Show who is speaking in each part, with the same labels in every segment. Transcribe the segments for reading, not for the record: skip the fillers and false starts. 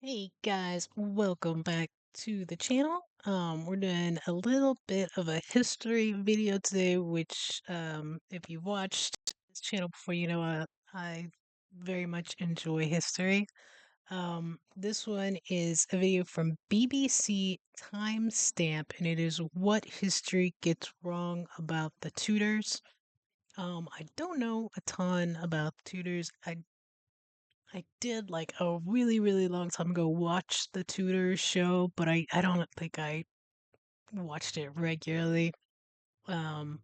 Speaker 1: Hey guys, welcome back to the channel. We're doing a little bit of a history video today, which if you watched this channel before, I very much enjoy history. This one is a video from BBC Timestamp, and it is what history gets wrong about the Tudors. I don't know a ton about the Tudors. I did like a really, really long time ago watch the Tudors show, but I don't think I watched it regularly. I'm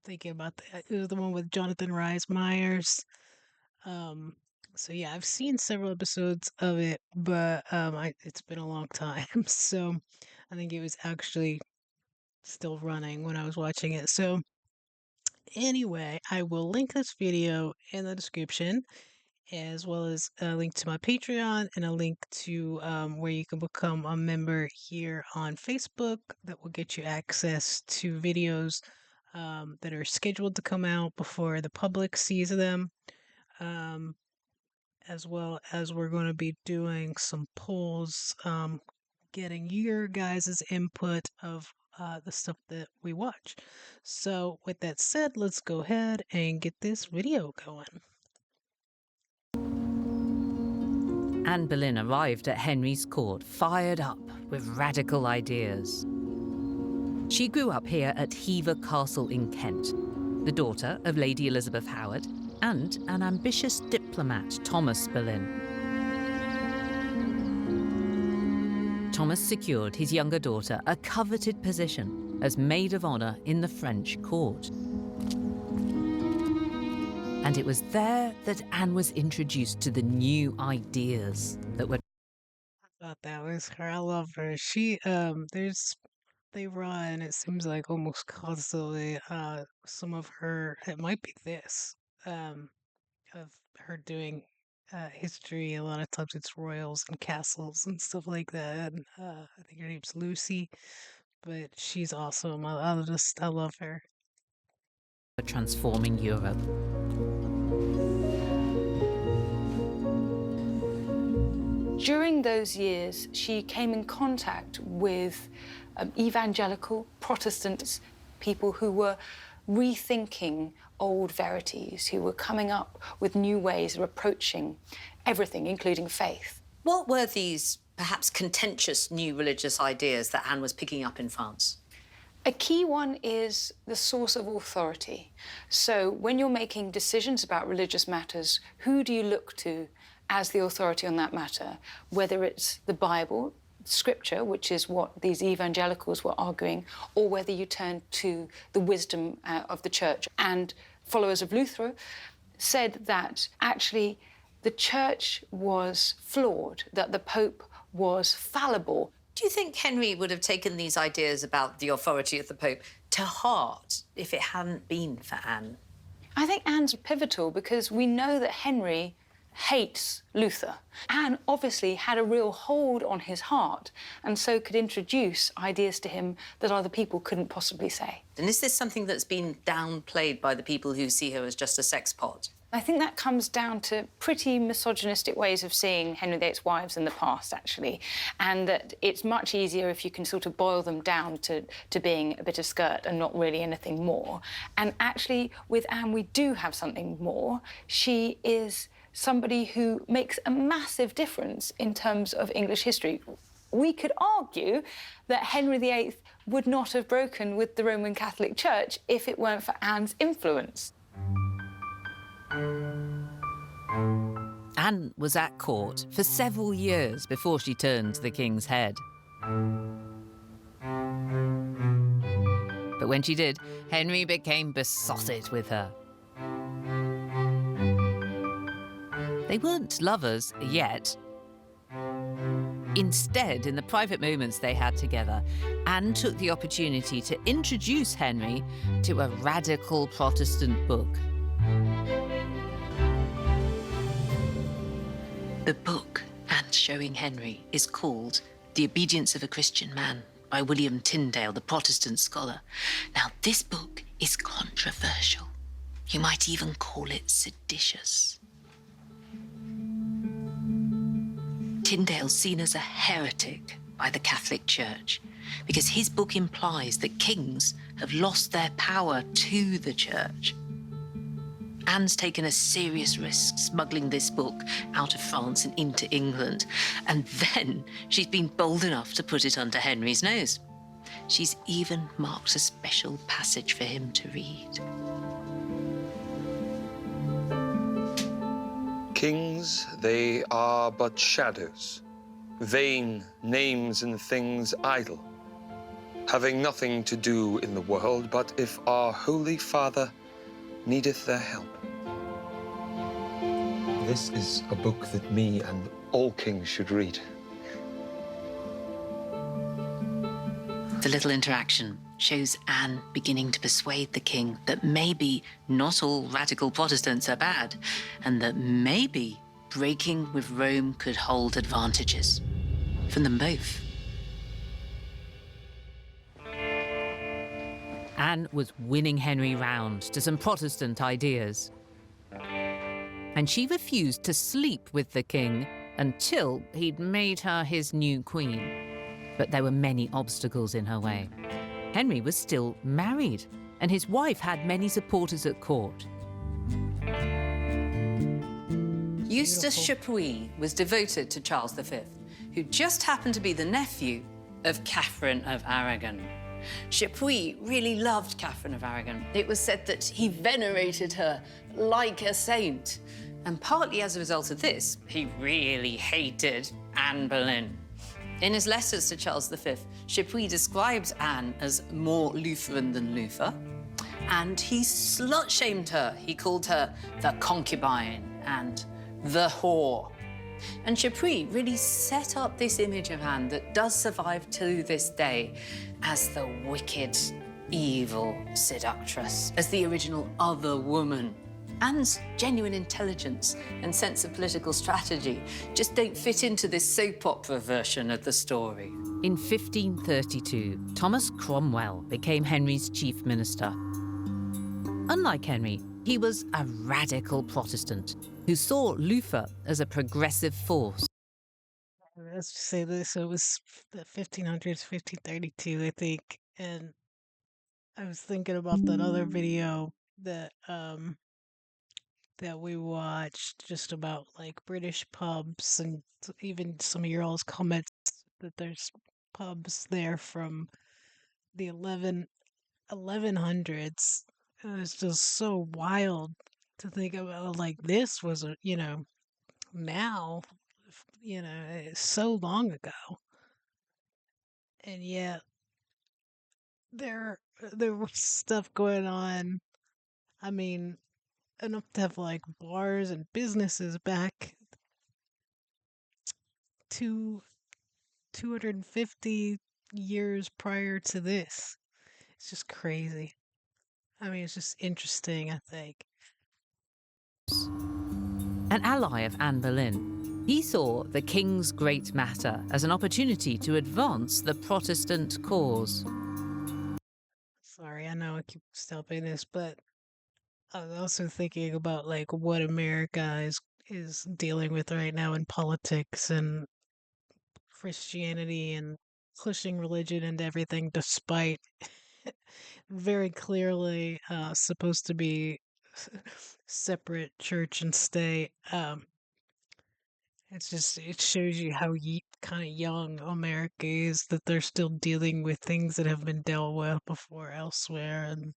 Speaker 1: thinking about that. It was the one with Jonathan Rhys Meyers. Um, so yeah, I've seen several episodes of it, but it's been a long time. So I think it was actually still running when I was watching it. So anyway, I will link this video in the description as well as a link to my Patreon and a link to where you can become a member here on Facebook that will get you access to videos that are scheduled to come out before the public sees them, um, as well as we're going to be doing some polls, getting your guys' input of the stuff that we watch. So, with that said, let's go ahead and get this video going.
Speaker 2: Anne Boleyn arrived at Henry's court fired up with radical ideas. She grew up here at Hever Castle in Kent, the daughter of Lady Elizabeth Howard and an ambitious diplomat, Thomas Boleyn. Thomas secured his younger daughter a coveted position as maid of honour in the French court. And it was there that Anne was introduced to the new ideas that were
Speaker 1: Thought that was her. I love her. They run, it seems like almost constantly, some of her, it might be this, of her doing history. A lot of times it's royals and castles and stuff like that. And, I think her name's Lucy, but she's awesome. I love her.
Speaker 2: transforming Europe.
Speaker 3: During those years, she came in contact with evangelical Protestants, people who were rethinking old verities, who were coming up with new ways of approaching everything, including faith.
Speaker 4: What were these perhaps contentious new religious ideas that Anne was picking up in France?
Speaker 3: A key one is the source of authority. So when you're making decisions about religious matters, who do you look to as the authority on that matter? Whether it's the Bible, Scripture, which is what these evangelicals were arguing, or whether you turn to the wisdom of the church. And followers of Luther said that actually the church was flawed, that the Pope was fallible.
Speaker 4: Do you think Henry would have taken these ideas about the authority of the Pope to heart if it hadn't been for Anne?
Speaker 3: I think Anne's pivotal because we know that Henry hates Luther. Anne obviously had a real hold on his heart and so could introduce ideas to him that other people couldn't possibly say.
Speaker 4: And is this something that's been downplayed by the people who see her as just a sex pot?
Speaker 3: I think that comes down to pretty misogynistic ways of seeing Henry VIII's wives in the past, actually, and that it's much easier if you can sort of boil them down to being a bit of skirt and not really anything more. And actually, with Anne, we do have something more. She is somebody who makes a massive difference in terms of English history. We could argue that Henry VIII would not have broken with the Roman Catholic Church if it weren't for Anne's influence.
Speaker 2: Anne was at court for several years before she turned the king's head. But when she did, Henry became besotted with her. They weren't lovers yet. Instead, in the private moments they had together, Anne took the opportunity to introduce Henry to a radical Protestant book.
Speaker 5: The book Anne's showing Henry is called The Obedience of a Christian Man by William Tyndale, the Protestant scholar. Now, this book is controversial. You might even call it seditious. Tyndale's seen as a heretic by the Catholic Church because his book implies that kings have lost their power to the Church. Anne's taken a serious risk smuggling this book out of France and into England, and then she's been bold enough to put it under Henry's nose. She's even marked a special passage for him to read.
Speaker 6: Kings, they are but shadows, vain names and things idle, having nothing to do in the world but if our Holy Father needeth their help. This is a book that me and all kings should read.
Speaker 5: The little interaction shows Anne beginning to persuade the king that maybe not all radical Protestants are bad, and that maybe breaking with Rome could hold advantages from them both.
Speaker 2: Anne was winning Henry round to some Protestant ideas. And she refused to sleep with the king until he'd made her his new queen. But there were many obstacles in her way. Henry was still married, and his wife had many supporters at court.
Speaker 7: Eustace Chapuis was devoted to Charles V, who just happened to be the nephew of Catherine of Aragon. Chapuis really loved Catherine of Aragon. It was said that he venerated her like a saint. And partly as a result of this, he really hated Anne Boleyn. In his letters to Charles V, Chapuis describes Anne as more Lutheran than Luther, and he slut-shamed her. He called her the concubine and the whore. And Chapuis really set up this image of Anne that does survive to this day as the wicked, evil seductress, as the original other woman. Anne's genuine intelligence and sense of political strategy just don't fit into this soap opera version of the story.
Speaker 2: In 1532, Thomas Cromwell became Henry's chief minister. Unlike Henry, he was a radical Protestant who saw Luther as a progressive force.
Speaker 1: Let's just say this, it was the 1500s, 1532, I think, and I was thinking about that other video that we watched just about like British pubs, and even some of your all's comments that there's pubs there from the 1100s. And it's just so wild to think about, like, this was now, it's so long ago, and yet there was stuff going on. I mean, enough to have like bars and businesses back to 250 years prior to this. It's just crazy. I mean, it's just interesting, I think.
Speaker 2: An ally of Anne Boleyn, he saw the king's great matter as an opportunity to advance the Protestant cause.
Speaker 1: Sorry, I know I keep stopping this, but I was also thinking about like what America is dealing with right now in politics and Christianity and pushing religion and everything, despite very clearly supposed to be separate church and state. It shows you how kind of young America is, that they're still dealing with things that have been dealt with before elsewhere, and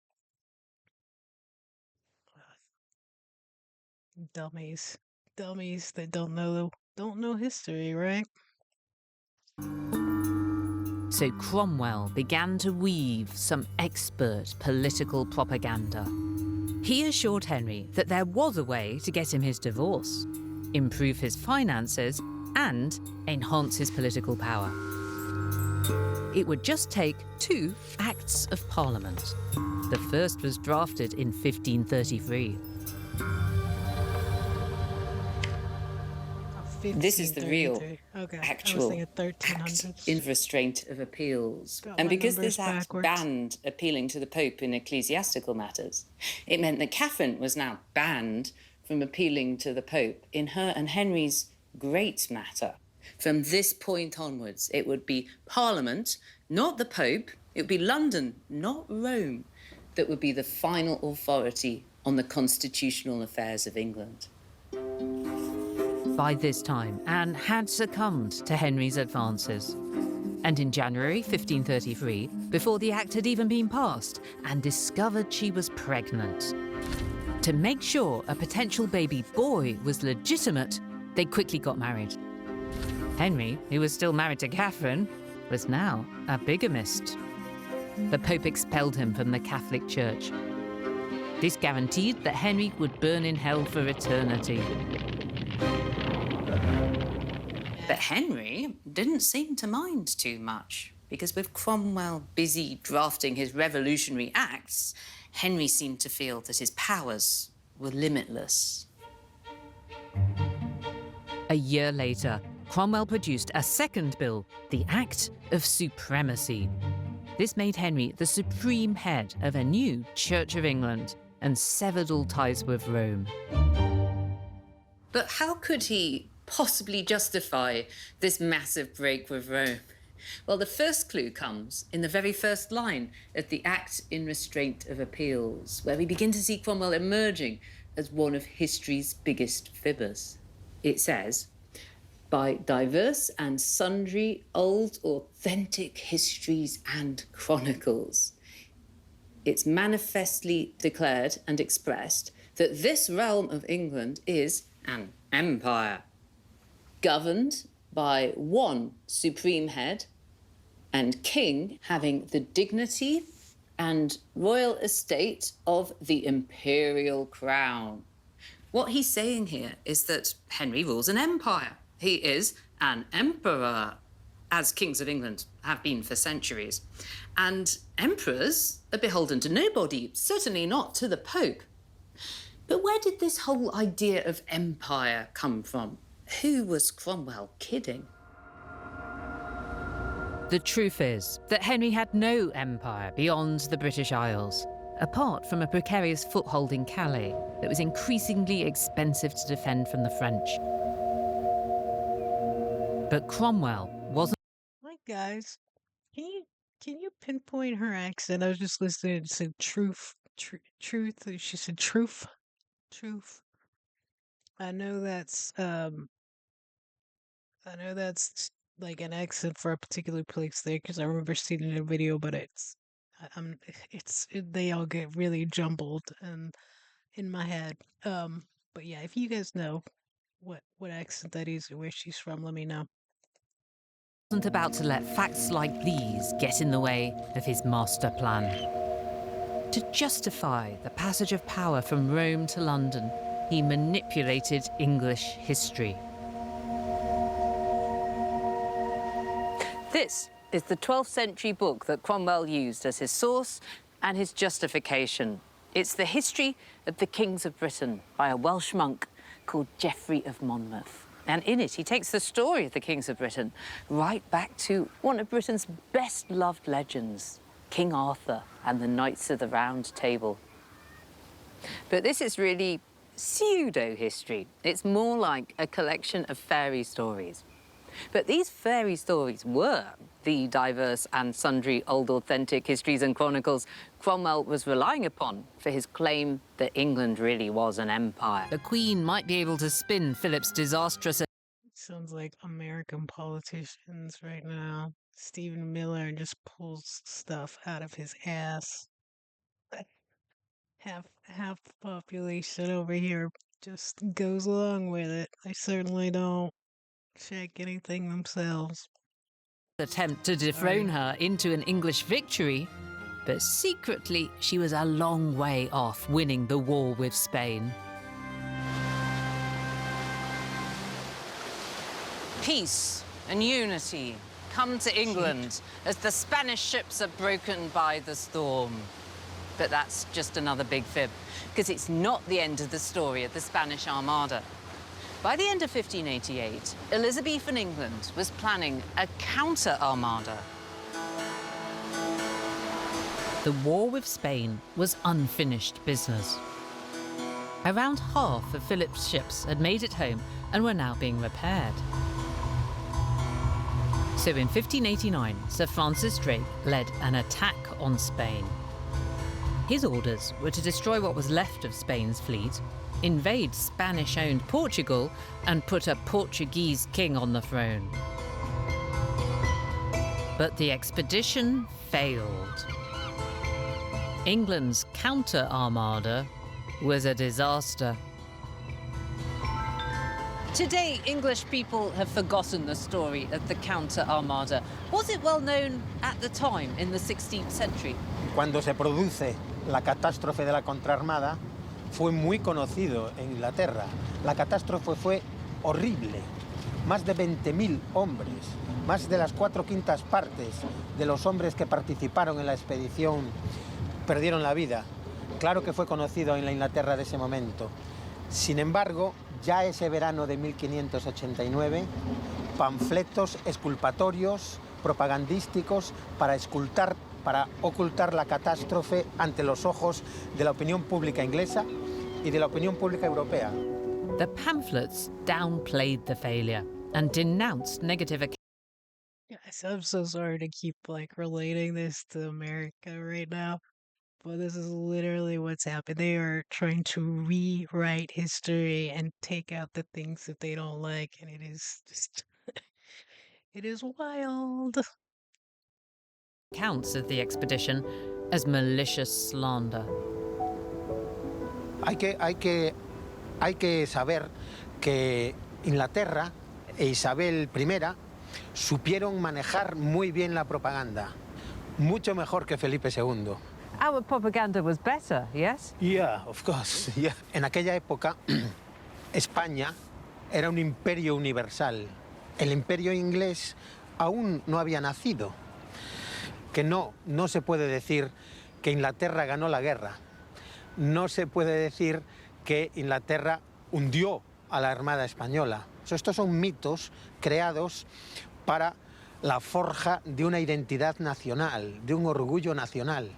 Speaker 1: dummies that don't know history, right?
Speaker 2: So Cromwell began to weave some expert political propaganda. He assured Henry that there was a way to get him his divorce, improve his finances, and enhance his political power. It would just take 2 Acts of Parliament. The first was drafted in 1533.
Speaker 7: This is the real,
Speaker 1: 1533. Okay, I was
Speaker 7: actual
Speaker 1: thinking 1300s.
Speaker 7: Act in restraint of appeals.
Speaker 1: Got
Speaker 7: And
Speaker 1: my
Speaker 7: because
Speaker 1: numbers
Speaker 7: this act
Speaker 1: backwards.
Speaker 7: banned appealing to the Pope in ecclesiastical matters, it meant that Catherine was now banned from appealing to the Pope in her and Henry's great matter.
Speaker 5: From this point onwards, it would be Parliament, not the Pope, it would be London, not Rome, that would be the final authority on the constitutional affairs of England.
Speaker 2: By this time, Anne had succumbed to Henry's advances. And in January 1533, before the act had even been passed, Anne discovered she was pregnant. To make sure a potential baby boy was legitimate, they quickly got married. Henry, who was still married to Catherine, was now a bigamist. The Pope expelled him from the Catholic Church. This guaranteed that Henry would burn in hell for eternity.
Speaker 5: But Henry didn't seem to mind too much, because with Cromwell busy drafting his revolutionary acts, Henry seemed to feel that his powers were limitless.
Speaker 2: A year later, Cromwell produced a second bill, the Act of Supremacy. This made Henry the supreme head of a new Church of England and severed all ties with Rome.
Speaker 5: But how could he possibly justify this massive break with Rome? Well, the first clue comes in the very first line of the Act in Restraint of Appeals, where we begin to see Cromwell emerging as one of history's biggest fibbers. It says, by diverse and sundry old authentic histories and chronicles, it's manifestly declared and expressed that this realm of England is an empire, governed by one supreme head and king having the dignity and royal estate of the imperial crown. What he's saying here is that Henry rules an empire. He is an emperor, as kings of England have been for centuries. And emperors are beholden to nobody, certainly not to the Pope. But where did this whole idea of empire come from? Who was Cromwell kidding?
Speaker 2: The truth is that Henry had no empire beyond the British Isles, apart from a precarious foothold in Calais that was increasingly expensive to defend from the French. But Cromwell wasn't.
Speaker 1: Hi guys, can you pinpoint her accent? I was just listening to say truth. She said truth. I know that's like an accent for a particular place there because I remember seeing it in a video, but they all get really jumbled and in my head. But yeah, if you guys know what accent that is or where she's from, let me know.
Speaker 2: Wasn't about to let facts like these get in the way of his master plan. To justify the passage of power from Rome to London, he manipulated English history.
Speaker 7: This is the 12th century book that Cromwell used as his source and his justification. It's the history of the kings of Britain by a Welsh monk called Geoffrey of Monmouth. And in it, he takes the story of the kings of Britain right back to one of Britain's best-loved legends, King Arthur and the Knights of the Round Table. But this is really pseudo-history. It's more like a collection of fairy stories. But these fairy stories were the diverse and sundry old authentic histories and chronicles Cromwell was relying upon for his claim that England really was an empire.
Speaker 2: The Queen might be able to spin Philip's disastrous.
Speaker 1: Sounds like American politicians right now. Stephen Miller just pulls stuff out of his ass. Half the population over here just goes along with it. They certainly don't check anything themselves.
Speaker 2: Attempt to dethrone her into an English victory, but secretly she was a long way off winning the war with Spain.
Speaker 7: Peace and unity come to England as the Spanish ships are broken by the storm. But that's just another big fib, because it's not the end of the story of the Spanish Armada. By the end of 1588, Elizabethan England was planning a counter-armada.
Speaker 2: The war with Spain was unfinished business. Around half of Philip's ships had made it home and were now being repaired. So in 1589, Sir Francis Drake led an attack on Spain. His orders were to destroy what was left of Spain's fleet, invade Spanish-owned Portugal, and put a Portuguese king on the throne. But the expedition failed. England's counter-armada was a disaster.
Speaker 7: Today, English people have forgotten the story of the counter-armada. Was it well known at the time, in the 16th century?
Speaker 8: Cuando se produce la catástrofe de la contraarmada, fue muy conocido en Inglaterra. La catástrofe fue horrible. Más de 20.000 hombres, más de las 4/5 partes de los hombres que participaron en la expedición perdieron la vida. Claro que fue conocido en la Inglaterra de ese momento. Sin embargo, ya ese verano de 1589, panfletos exculpatorios, propagandísticos, para ocultar la catástrofe ante los ojos de la opinión pública inglesa y de la opinión pública europea.
Speaker 2: The pamphlets downplayed the failure and denounced negative accounts.
Speaker 1: Guys, I'm so sorry to keep relating this to America right now, but this is literally what's happened. They are trying to rewrite history and take out the things that they don't like, and it is just it is wild.
Speaker 2: Accounts of the expedition as malicious slander.
Speaker 8: Hay que saber que Inglaterra e Isabel I supieron manejar muy bien la propaganda, mucho mejor que Felipe II.
Speaker 7: Our propaganda was better, yes?
Speaker 8: Yeah, of course. Yeah. En aquella época, España era un imperio universal. El imperio inglés aún no había nacido. Que no se puede decir que Inglaterra ganó la guerra. No se puede decir que Inglaterra hundió a la Armada española. Estos son mitos creados para la forja de una identidad nacional, de un orgullo nacional.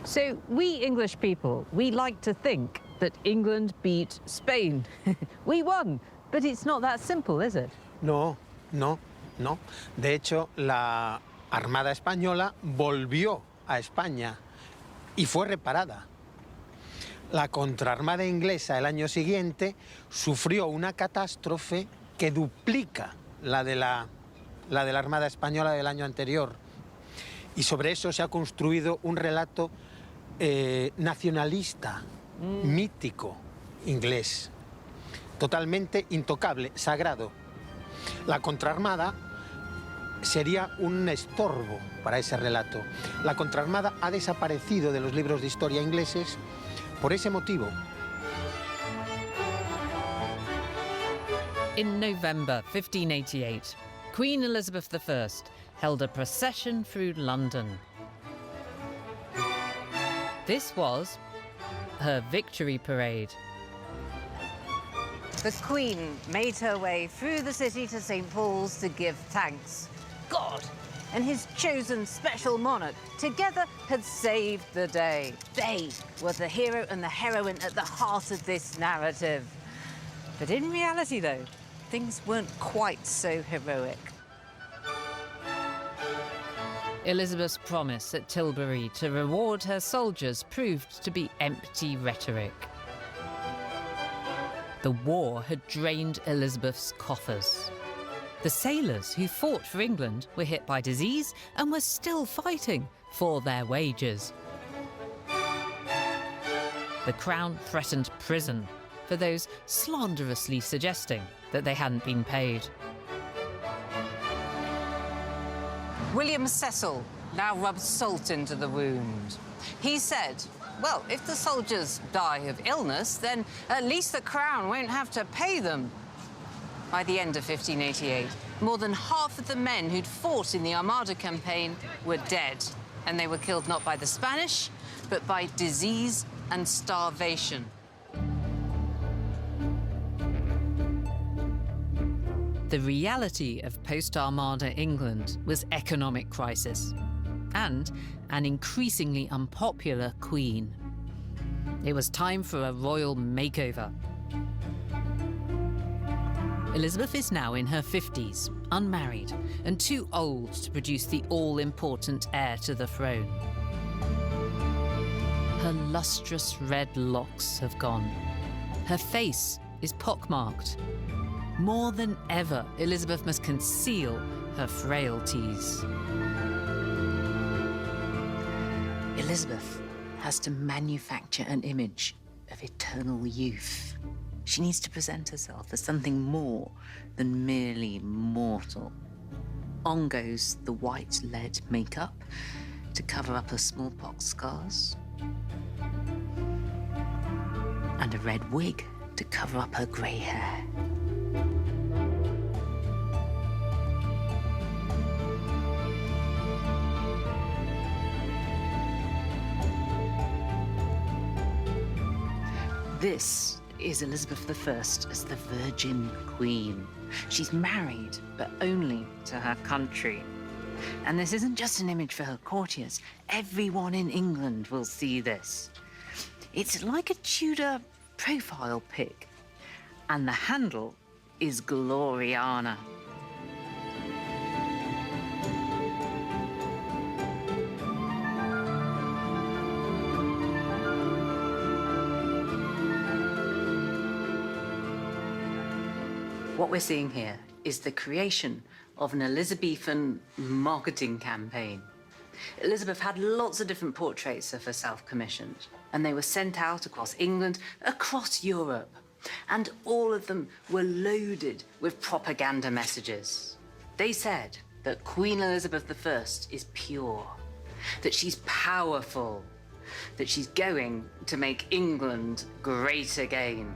Speaker 7: So we English people, we like to think that England beat Spain. We won, but it's not that simple, is it?
Speaker 8: No. De hecho, la Armada española volvió a España y fue reparada. La contraarmada inglesa el año siguiente sufrió una catástrofe que duplica la de la Armada española del año anterior. Y sobre eso se ha construido un relato nacionalista, mítico, inglés, totalmente intocable, sagrado. La contraarmada sería un estorbo para ese relato. La contraarmada ha desaparecido de los libros de historia ingleses por ese motivo.
Speaker 2: In November 1588, Queen Elizabeth I held a procession through London. This was her victory parade.
Speaker 7: The Queen made her way through the city to St. Paul's to give thanks. God and his chosen special monarch together had saved the day. They were the hero and the heroine at the heart of this narrative. But in reality, though, things weren't quite so heroic.
Speaker 2: Elizabeth's promise at Tilbury to reward her soldiers proved to be empty rhetoric. The war had drained Elizabeth's coffers. The sailors who fought for England were hit by disease and were still fighting for their wages. The Crown threatened prison for those slanderously suggesting that they hadn't been paid.
Speaker 7: William Cecil now rubs salt into the wound. He said, well, if the soldiers die of illness, then at least the Crown won't have to pay them. By the end of 1588, more than half of the men who'd fought in the Armada campaign were dead, and they were killed not by the Spanish, but by disease and starvation.
Speaker 2: The reality of post-Armada England was economic crisis and an increasingly unpopular queen. It was time for a royal makeover. Elizabeth is now in her 50s, unmarried, and too old to produce the all-important heir to the throne. Her lustrous red locks have gone. Her face is pockmarked. More than ever, Elizabeth must conceal her frailties.
Speaker 5: Elizabeth has to manufacture an image of eternal youth. She needs to present herself as something more than merely mortal. On goes the white lead makeup to cover up her smallpox scars, and a red wig to cover up her grey hair. This is Elizabeth I as the Virgin Queen. She's married, but only to her country. And this isn't just an image for her courtiers. Everyone in England will see this. It's like a Tudor profile pic. And the handle is Gloriana. What we're seeing here is the creation of an Elizabethan marketing campaign. Elizabeth had lots of different portraits of herself commissioned, and they were sent out across England, across Europe, and all of them were loaded with propaganda messages. They said that Queen Elizabeth I is pure, that she's powerful, that she's going to make England great again.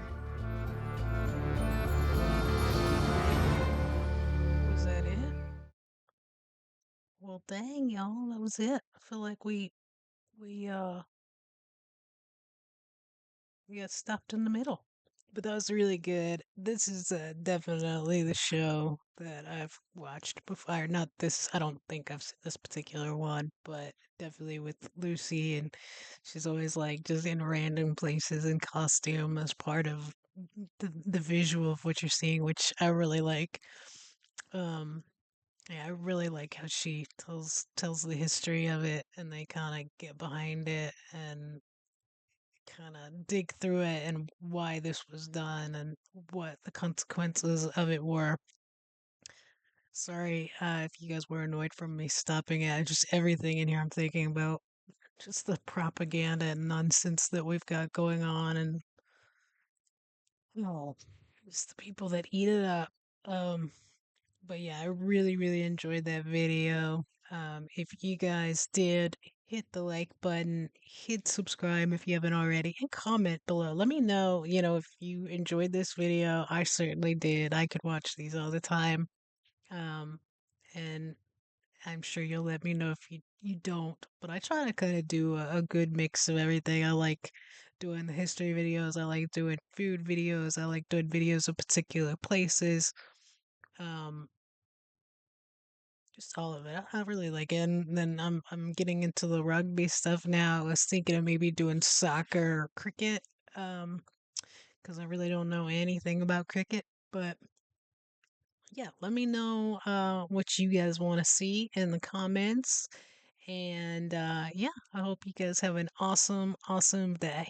Speaker 1: Was that it? Well, dang, y'all, that was it. I feel like we got stopped in the middle. But that was really good. This is definitely the show that I've watched before. Not this, I don't think I've seen this particular one, but definitely with Lucy. And she's always like just in random places in costume as part of the visual of what you're seeing, which I really like. Um, yeah, I really like how she tells the history of it, and they kind of get behind it and kind of dig through it and why this was done and what the consequences of it were. Sorry if you guys were annoyed from me stopping it. Just everything in here I'm thinking about. Just the propaganda and nonsense that we've got going on, and oh, just the people that eat it up. Um, but yeah, I really, really enjoyed that video. If you guys did, hit the like button, hit subscribe if you haven't already, and comment below. Let me know, if you enjoyed this video. I certainly did. I could watch these all the time. Um, and I'm sure you'll let me know if you don't. But I try to kind of do a good mix of everything. I like doing the history videos. I like doing food videos. I like doing videos of particular places. Um, just all of it. I really like it. And then I'm getting into the rugby stuff now. I was thinking of maybe doing soccer or cricket. Because I really don't know anything about cricket. But yeah, let me know what you guys want to see in the comments. And yeah, I hope you guys have an awesome, awesome day.